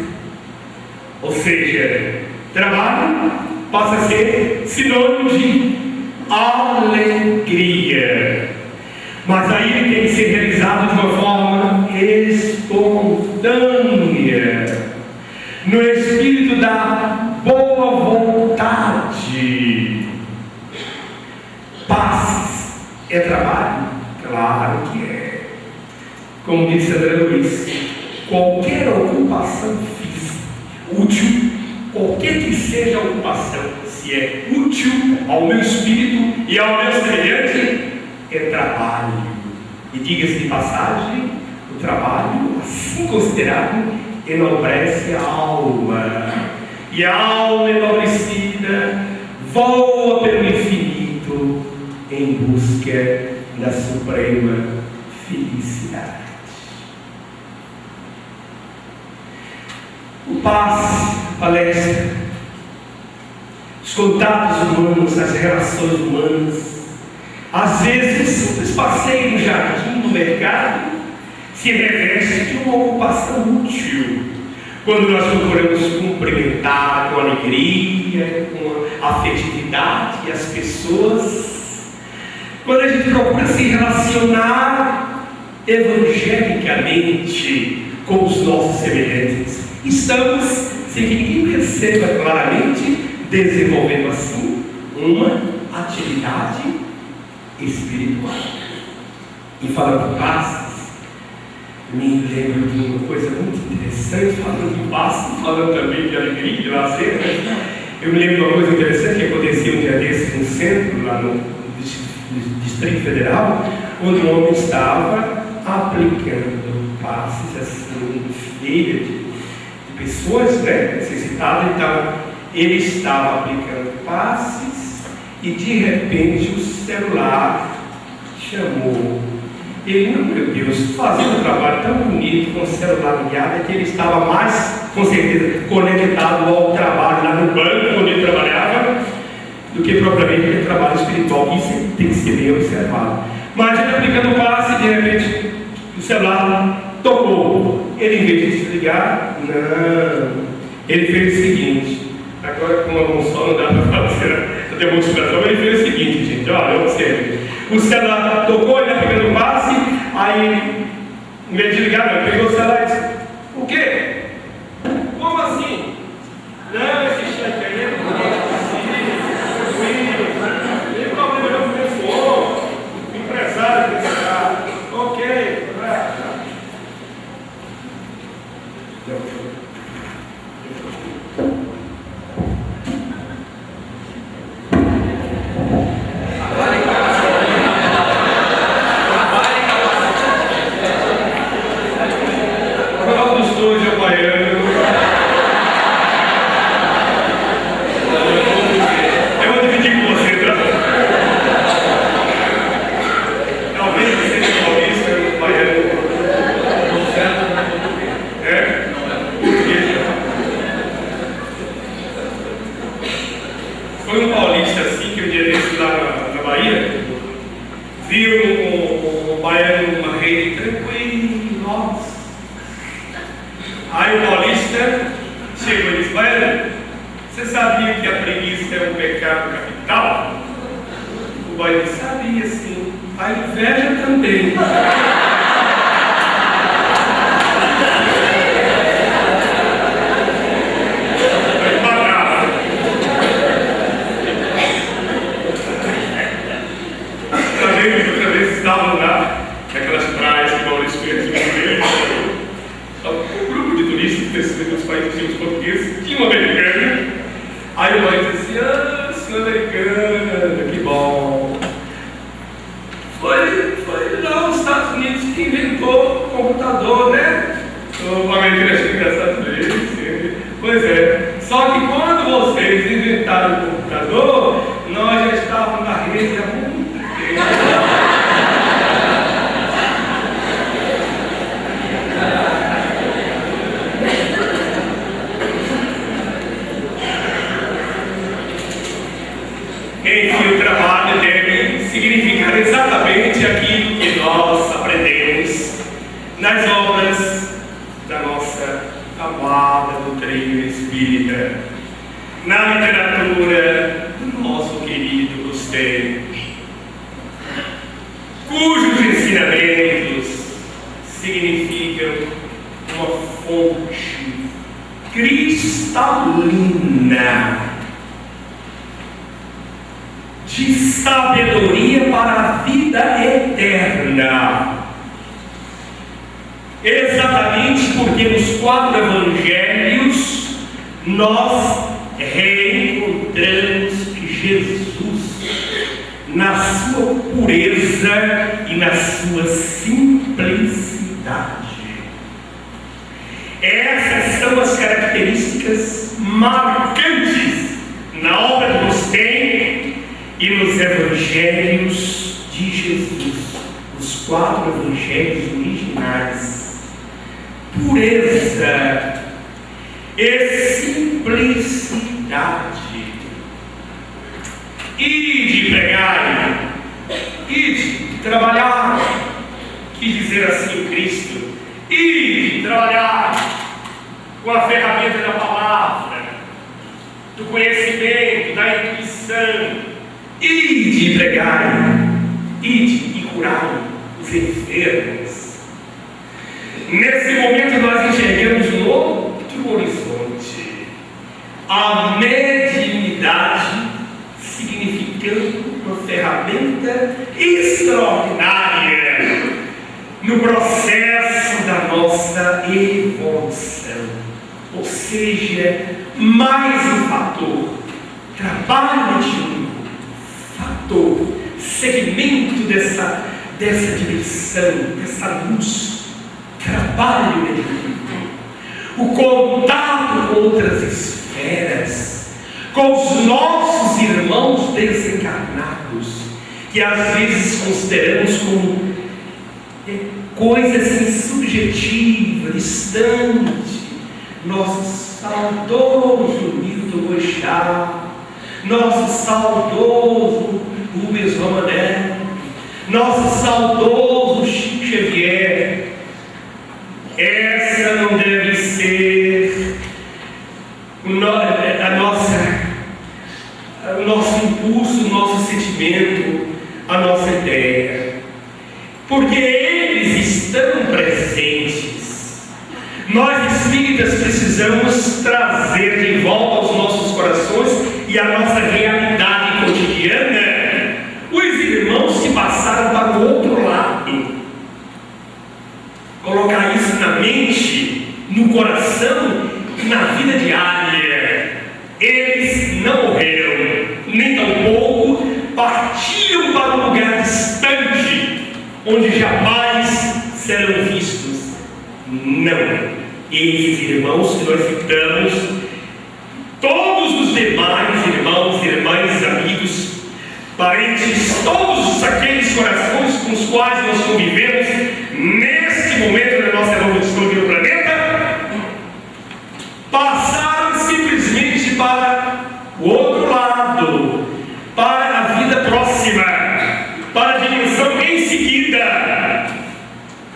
Ou seja, trabalho passa a ser sinônimo de alegria, mas aí ele tem que ser realizado de uma forma espontânea, no espírito da boa vontade. Passes é trabalho? Claro que é. Como disse André Luiz, qualquer ocupação física útil, qualquer que seja a ocupação, se é útil ao meu espírito e ao meu semelhante, é trabalho. E diga-se de passagem, o trabalho, assim considerado, enobrece a alma. E a alma enobrecida voa pelo infinito em busca da suprema felicidade. O passe, a palestra, os contatos humanos, as relações humanas, às vezes um simples passeio no jardim, no mercado, se reveste de uma ocupação útil. Quando nós procuramos cumprimentar com alegria, com afetividade as pessoas, quando a gente procura se relacionar evangelicamente com os nossos semelhantes, estamos, sem que ninguém perceba claramente, desenvolvendo assim uma atividade espiritual. E falando de passes, me lembro de uma coisa muito interessante, falando de passes, falando também de alegria, de lazer, né? Eu me lembro de uma coisa interessante que aconteceu um dia desses no centro, lá no Distrito Federal, onde um homem estava aplicando passes assim, fileira de pessoas, né, necessitadas. Então ele estava aplicando passes e de repente o celular chamou. Ele, meu Deus, fazendo um trabalho tão bonito com o celular ligado, é que ele estava mais, com certeza, conectado ao trabalho lá no banco onde ele trabalhava, do que propriamente aquele trabalho espiritual. Isso tem que ser bem observado. Mas ele aplicando passe, de repente o celular tocou. Ele, em vez de desligar, não. Ele fez o seguinte. Agora, com uma mão só não dá para fazer a demonstração. Ele fez o seguinte, gente. Olha, observe. O celular tocou, ele aplicando o passe. Aí, em vez de desligar, ele pegou o celular e disse: o quê? Como assim? Não, esse cheque aí é bonito. Tem problema não com o telefone. O empresário desse cara. Ok. Foi um paulista assim que um dia desse lá na Bahia viu um baiano numa rede tranquilo, nossa. Aí o paulista chegou e disse: baiano, você sabia que a preguiça é um pecado capital? O baiano sabia, sim. A inveja também. Estavam lá, naquelas praias que Maurício conhece, um grupo de turistas dos países que tinham os portugueses, tinha uma americana. Aí o Maurício disse: ah, senhora americana, que bom. Foi lá nos Estados Unidos que inventou o computador, né? O americano achou engraçado dele. Pois é, só que quando vocês inventaram o computador, nós já estávamos na rede há muito tempo. Enfim, o trabalho deve significar exatamente aquilo que nós aprendemos nas obras da nossa amada doutrina espírita, na literatura do nosso querido Cousteau, cujos ensinamentos significam uma fonte cristalina de sabedoria para a vida eterna. Exatamente porque nos 4 evangelhos nós reencontramos Jesus na sua pureza e na sua simplicidade. Essas são as características marcantes na obra que nos tem e nos evangelhos de Jesus, os 4 evangelhos originais. Pureza e simplicidade. Ide pregai, ide trabalhar, quis dizer assim o Cristo, ide trabalhar com a ferramenta da palavra, do conhecimento, da intuição, ide pregai, ide e curai os enfermos. Nesse momento nós enxergamos um outro horizonte, a mediunidade significando uma ferramenta extraordinária no processo da nossa evolução. Ou seja, mais um fator, trabalho mediúnico, fator, segmento dessa dimensão, dessa luz, trabalho mediúnico, o contato com outras esferas, com os nossos irmãos desencarnados, que às vezes consideramos como coisa assim subjetiva, distante. Nosso saudoso Milton Boechat, nosso saudoso Rubens Romané, nosso saudoso Chico Xavier. Essa não deve ser o nosso impulso, o nosso sentimento, a nossa ideia, porque eles estão presentes. Nós espíritas precisamos trazer de volta aos nossos corações e à nossa realidade cotidiana os irmãos que passaram para o outro lado. Colocar isso na mente, no coração e na vida diária. Eles não morreram, nem tampouco partiram para um lugar distante, onde jamais serão vistos. Não. Esses irmãos que nós citamos, todos os demais irmãos, irmãs, amigos, parentes, todos aqueles corações com os quais nós convivemos neste momento da nossa evolução aqui no planeta, passaram simplesmente para o outro lado, para a vida próxima, para a dimensão em seguida.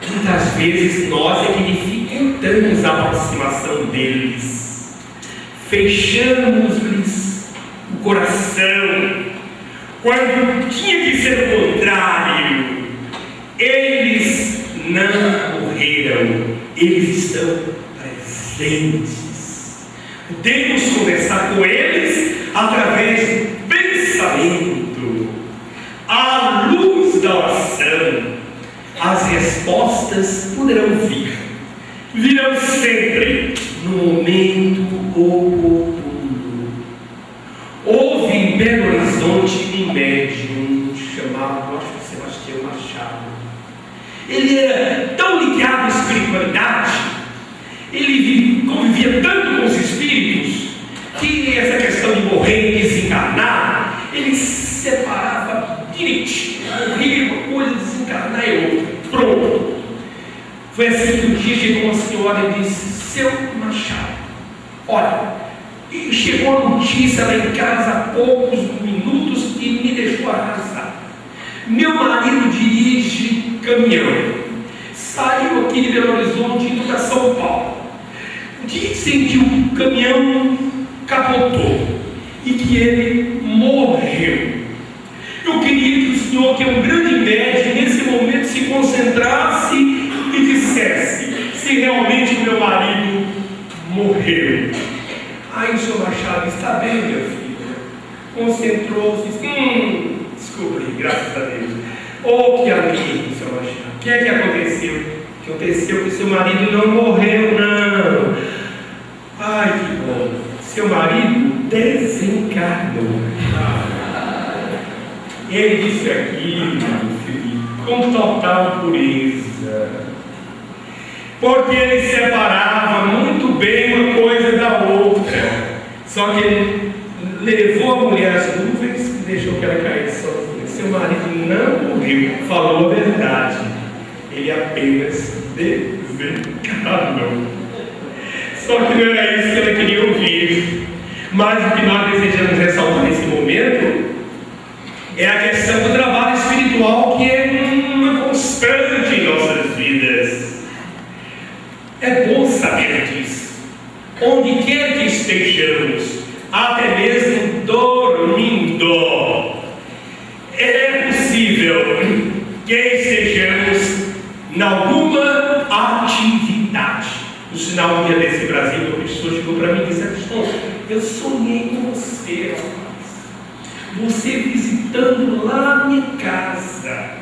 Muitas vezes nós é que dificultamos a aproximação deles, fechamos-lhes o coração, quando tinha que ser o contrário. Eles não morreram, eles estão presentes. Podemos conversar com eles através do pensamento, à luz da oração. As respostas poderão vir, virão sempre no momento oportuno. Houve em Belo Horizonte um médium chamado, acho que Sebastião Machado. Ele era tão ligado à espiritualidade, ele convivia tanto com os espíritos, que essa questão de morrer e desencarnar, ele separava direitinho. Morrer uma coisa, desencarnar é outra. Pronto. Foi assim que um dia chegou uma senhora e disse: seu Machado, olha, chegou a notícia lá em casa há poucos minutos e me deixou arrasado. Meu marido dirige caminhão, saiu aqui de Belo Horizonte indo para São Paulo. Dizem que o caminhão capotou e que ele morreu. Eu queria que o senhor, que é um grande médico, nesse momento se concentrasse e dissesse se realmente o meu marido morreu. Aí o senhor Machado: está bem, minha filha. Concentrou-se, descobri, graças a Deus. Oh, que amigo, senhor Machado. O que é que aconteceu? Aconteceu que seu marido não morreu, não. Ai, que bom. Seu marido desencarnou. Ele disse aquilo, Felipe, com total pureza. Porque ele separava muito bem uma coisa da outra. Só que ele levou a mulher às nuvens e deixou que ela caísse sozinha. Seu marido não morreu, falou a verdade. Ele apenas desencarnou. Só que não era isso que ela queria ouvir. Mas o que nós desejamos ressaltar nesse momento é a questão do trabalho espiritual, que é uma constante em nossas vidas. É bom saber disso. Onde quer que estejamos, até mesmo dormindo, é possível que estejamos em alguma atividade. No sinal um dia desse Brasil, o professor chegou para mim e disse: eu sonhei com você, rapaz. Você visitando lá na minha casa.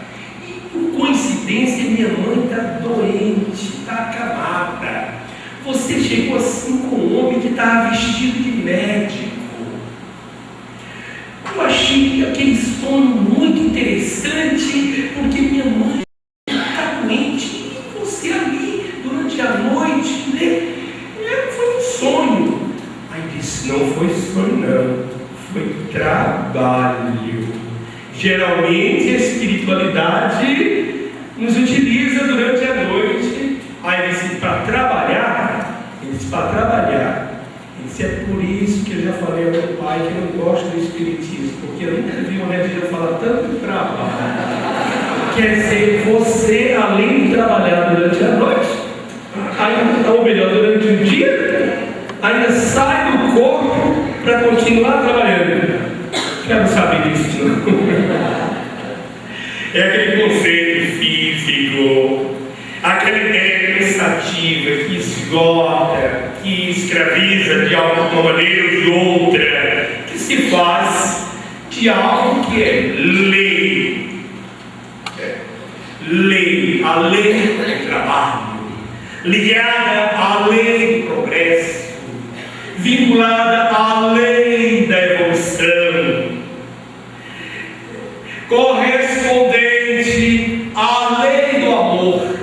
E por coincidência, minha mãe está doente, está acamada. Você chegou assim com um homem que estava vestido de médico. Eu achei aquele sonho muito interessante, porque minha mãe está doente e você ali durante a noite, né? Foi um sonho. Aí disse: não foi sonho, não. Foi trabalho. Geralmente a espiritualidade nos utiliza durante a noite. Aí ele disse: para trabalhar. Ele disse: para trabalhar. Ele disse: é por isso que eu já falei ao meu pai que eu não gosto do espiritismo, porque eu nunca vi uma religião falar tanto de trabalho. Quer dizer, você, além de trabalhar durante a noite, ou melhor, durante o dia, ainda sai do corpo para continuar trabalhando. Quero saber disso, não. É aquele conceito físico, aquela ideia pensativa que esgota, que escraviza de alguma maneira ou de outra, que se faz de algo que é lei. Lei, a lei do trabalho, ligada à lei do progresso, vinculada à lei da evolução, correspondente à lei do amor,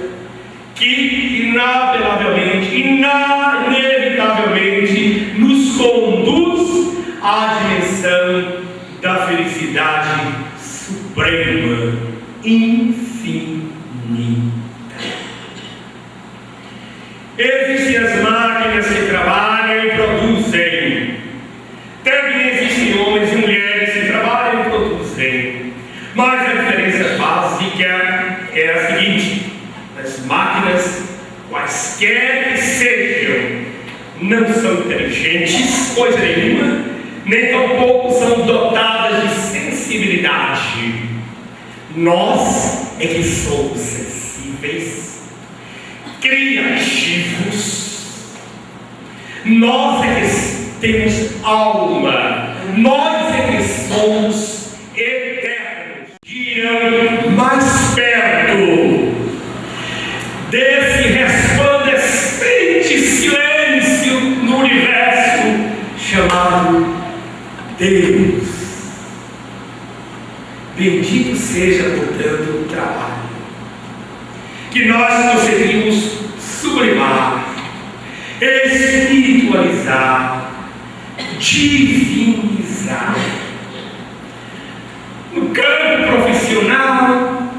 que inevitavelmente nos conduz à dimensão da felicidade suprema, infinita. Existem as máquinas que trabalham e produzem. Também existem homens e mulheres que trabalham e produzem. Mas a diferença básica é a seguinte: as máquinas, quaisquer que sejam, não são inteligentes, coisa nenhuma, nem tampouco são dotadas de sensibilidade. Nós é que somos sensíveis, criativos. Nós é que temos alma. Nós é que somos eternos. Irão mais perto desse resplandecente silêncio no universo chamado Deus. Bendito seja, portanto, o trabalho que nós conseguimos sublimar, espiritualizar, divinizar. No campo profissional,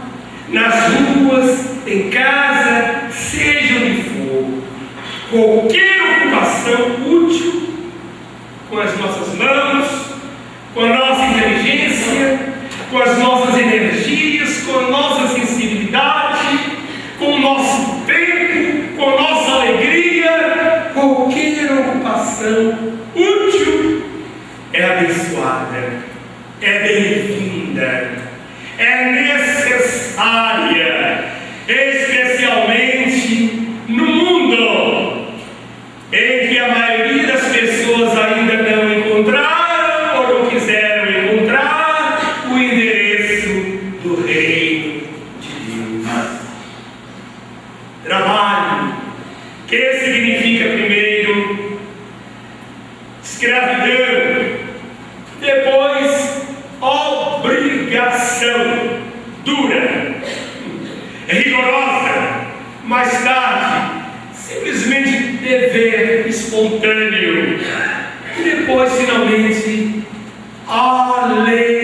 nas ruas, em casa, seja onde for, qualquer ocupação útil, com as nossas mãos, com a nossa inteligência, com as nossas energias, com a nossa sensibilidade, com o nosso tempo, com a nossa alegria, qualquer ocupação útil é abençoada, é bem-vinda, é necessária, especialmente no mundo em que a maioria das pessoas ainda não encontraram ou não quiseram encontrar o endereço do reino de Deus. profissão dura, rigorosa, mais tarde, simplesmente dever espontâneo, e depois, finalmente, alegria.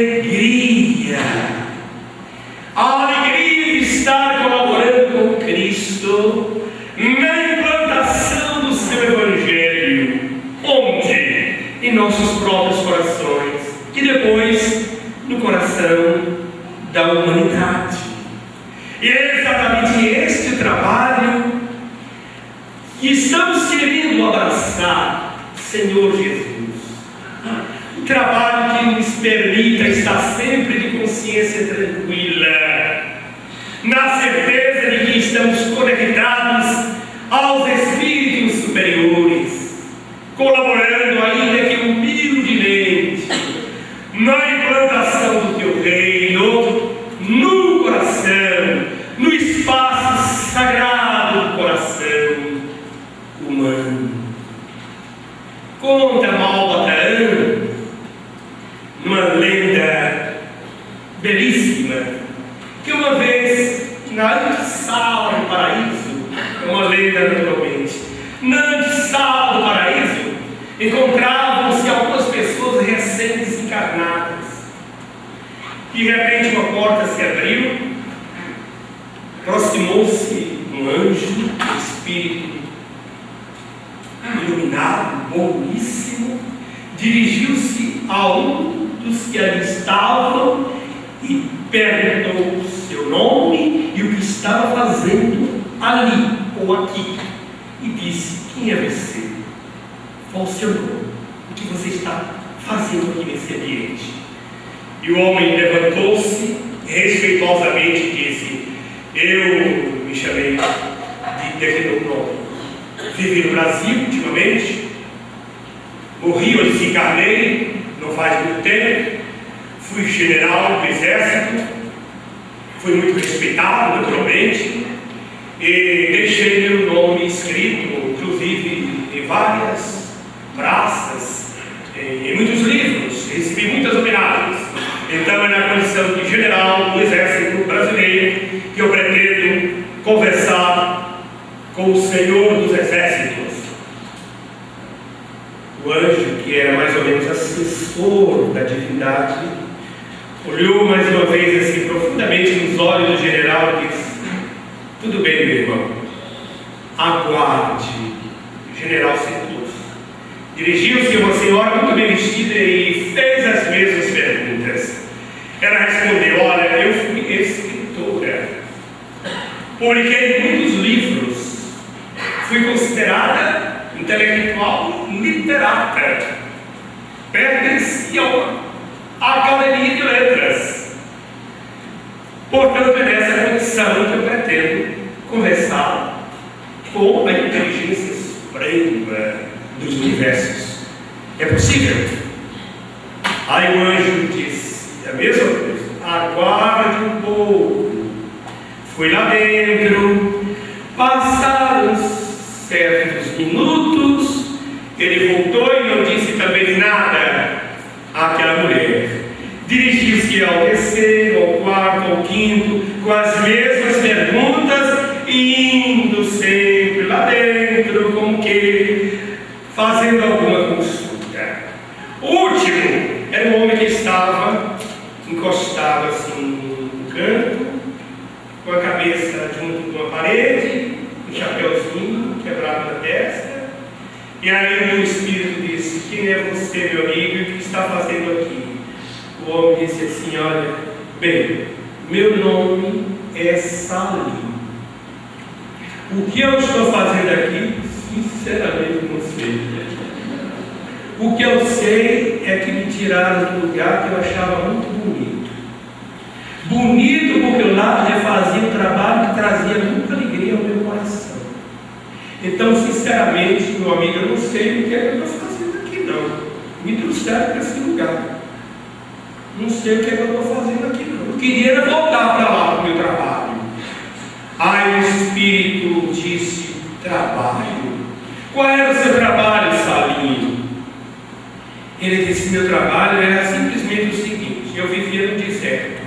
A alegria de estar colaborando com Cristo na implantação do seu Evangelho. Onde? Em nossos próprios corações. E depois, no coração da humanidade. E é exatamente este trabalho que estamos querendo abraçar, Senhor Jesus. Um trabalho que nos permita estar sempre de consciência tranquila, na certeza de que estamos conectados aos Espíritos superiores, colaborando ainda que humildemente na implantação do Teu reino, no coração, no espaço sagrado do coração humano. Conta Malbataã, numa lenda belíssima, que uma vez na antessala do paraíso, é uma lenda naturalmente, na antessala do paraíso, encontravam-se algumas pessoas recém-desencarnadas. De repente uma porta se abriu, aproximou-se um anjo, um espírito iluminado, boníssimo, dirigiu-se a um dos que ali estavam e perguntou o seu nome e o que estava fazendo ali ou aqui, e disse: quem é você? Qual o seu nome? O que você está fazendo aqui nesse ambiente? E o homem levantou-se e respeitosamente disse: eu me chamei de decretou o nome. Vivi no Brasil ultimamente, morri ou desencarnei não faz muito tempo, fui general do exército, fui muito respeitado naturalmente, e deixei meu nome escrito, inclusive em várias praças, em muitos livros, recebi muitas homenagens. Então é na condição de general do exército brasileiro que eu pretendo conversar com o Senhor dos Exércitos. O anjo, que era mais ou menos assessor da divindade, olhou mais uma vez assim profundamente nos olhos do general e disse: tudo bem, meu irmão, aguarde. O general sentou-se, dirigiu-se a uma senhora muito bem vestida e fez as mesmas perguntas. Ela respondeu: olha, eu fui escritora, publiquei muitos livros, fui considerada intelectual literata, pertenci à Academia de Letras. Portanto, é nessa condição que eu pretendo conversar com a inteligência suprema dos universos. É possível? Aí o anjo disse a mesma coisa: aguarde um pouco. Fui lá dentro, passaram certos minutos, ele voltou e não disse também nada àquela mulher. Dirigiu-se ao terceiro, ao quarto, ao quinto, com as mesmas perguntas, indo sempre lá dentro, como que fazendo alguma consulta. O último era um homem que estava encostado assim no canto, com a cabeça junto com a parede, um chapeuzinho quebrado na testa. E aí o espírito disse: quem é você, meu amigo, e o que está fazendo aqui? O homem disse assim: olha, bem, meu nome é Salim. O que eu estou fazendo aqui, sinceramente não sei. O que eu sei é que me tiraram do lugar que eu achava muito bonito. Bonito porque eu lá refazia um trabalho que trazia muita alegria ao meu coração. Então, sinceramente, meu amigo, eu não sei o que é que eu estou fazendo aqui, não. Me trouxeram para esse lugar. Não sei o que é que eu estou fazendo aqui, não. Eu queria voltar para lá para o meu trabalho. Aí o Espírito disse: trabalho. Qual era o seu trabalho, Salim? Ele disse: meu trabalho era simplesmente o seguinte: eu vivia no deserto.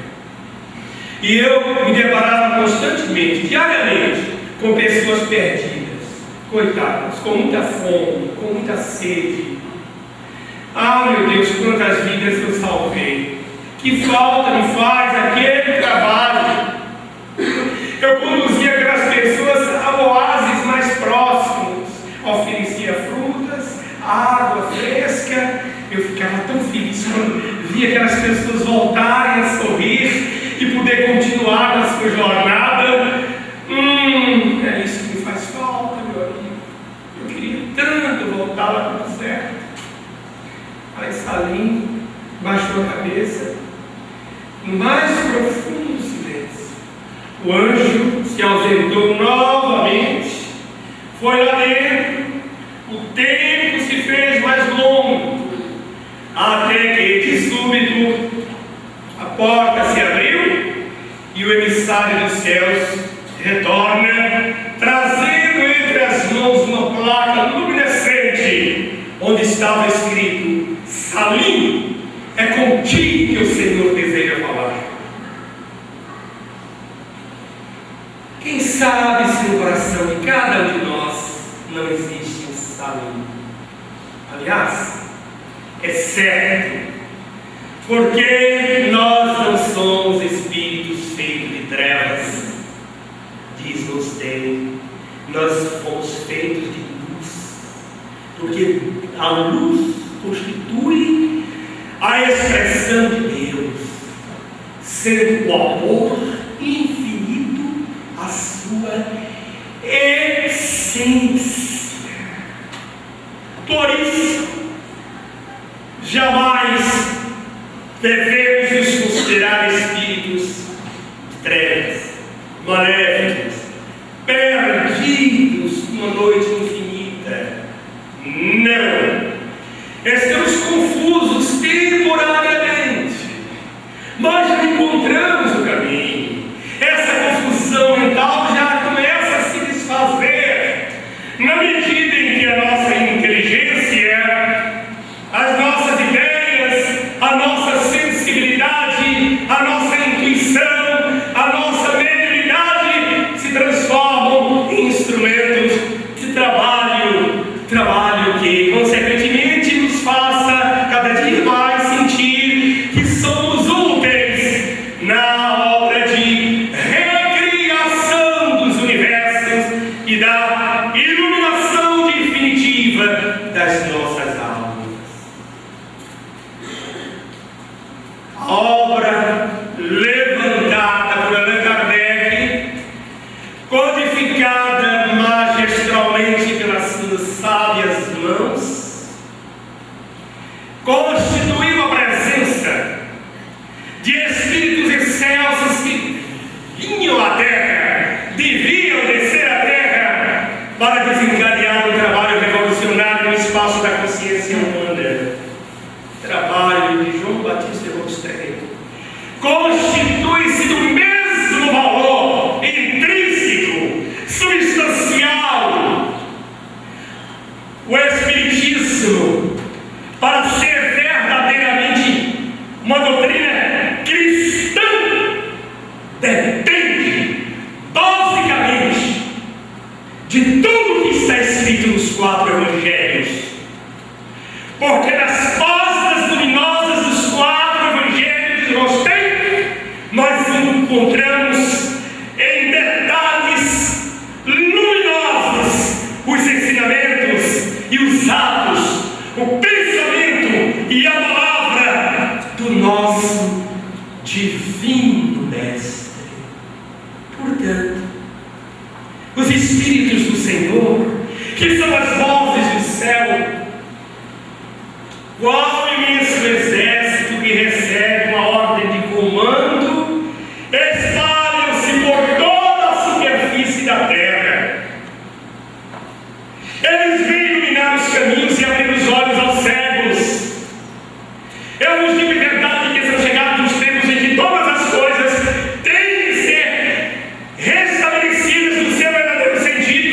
E eu me deparava constantemente, diariamente, com pessoas perdidas, coitadas, com muita fome, com muita sede. Ah, meu Deus, quantas vidas eu salvei! Que falta me faz aquele trabalho! Eu conduzia aquelas pessoas a oásis mais próximos, oferecia frutas, água fresca. Eu ficava tão feliz quando via aquelas pessoas voltarem a sorrir e poder continuar na sua jornada. É isso que me faz falta, meu amigo. Eu queria tanto voltar lá para o certo. Aí Salim baixou a cabeça, no mais profundo silêncio. O anjo se ausentou novamente, foi lá dentro. O tempo se fez mais longo, até que de súbito a porta se abriu e o emissário dos céus retorna, trazendo entre as mãos uma placa luminescente, onde estava escrito: Salim, é contigo que o Senhor deseja falar. Quem sabe se no coração de cada um de nós não existe um Salim? Aliás, é certo, porque nós não somos espíritos feitos de trevas. Diz-nos Deus, nós fomos feitos de luz, porque a luz constitui a expressão de Deus, sendo o amor infinito a sua essência. Por isso, jamais devemos nos considerar espíritos de trevas, maléficos, perdidos numa noite infinita. Não! Estamos confusos temporariamente, mas já encontramos o caminho. Essa confusão mental já começa a se desfazer na medida em que a nossa inteligência, as nossas ideias, a nossa sensibilidade, a nossa intuição, a nossa mediunidade se transformam em instrumentos de trabalho que, consequentemente, nos faça cada dia mais sentir que somos úteis na obra de recriação dos universos e da iluminação definitiva das nossas almas. A obra levantada por Allan Kardec, codificada magistralmente pelas suas sábias mãos, constituiu a presença de espíritos excelsos que vinham à Terra, deviam descer à Terra para desencadear um trabalho revolucionário no espaço da consciência humana. Trabalho de João Batista Robespierre constitui-se do mesmo valor intrínseco, substancial. O Espiritismo, para ser verdadeiramente uma doutrina cristã, depende basicamente de tudo que está escrito nos 4 evangelhos, porque nas páginas luminosas dos 4 evangelhos de Rostein nós encontramos em detalhes luminosos os ensinamentos e os atos, o pensamento e a palavra do nosso divino Mestre. Portanto, os Espíritos do Senhor, que são as vozes do céu, qual imenso exército que recebe uma ordem de comando, espalham-se por toda a superfície da terra. Eles vêm iluminar os caminhos e abrir os olhos aos cegos. Eu vos digo em verdade que são chegados os tempos em que todas as coisas têm que ser restabelecidas no seu verdadeiro sentido.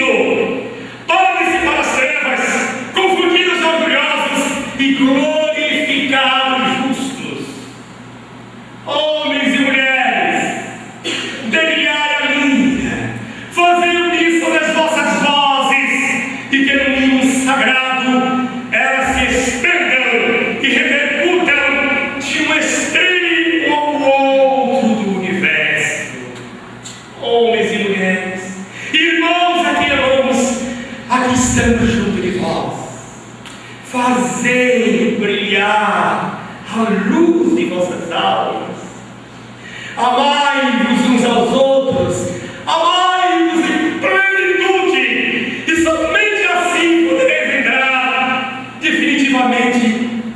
Amai-vos uns aos outros, amai-vos em plenitude, e somente assim podereis entrar definitivamente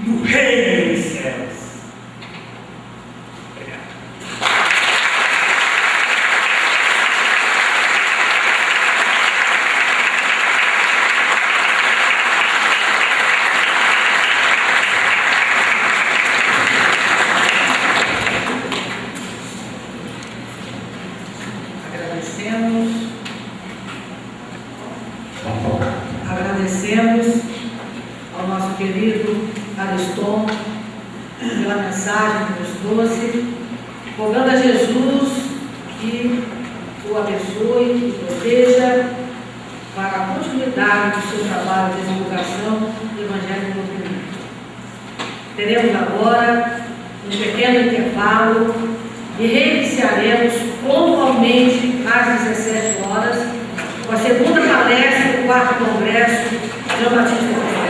no reino dos céus. Obrigado. Agradecemos ao nosso querido Ariston pela mensagem que nos trouxe, rogando a Jesus que o abençoe e proteja para a continuidade do seu trabalho de divulgação do Evangelho no mundo. Teremos agora um pequeno intervalo e reiniciaremos pontualmente às 17 horas com a segunda palestra do 4º Congresso João Batista.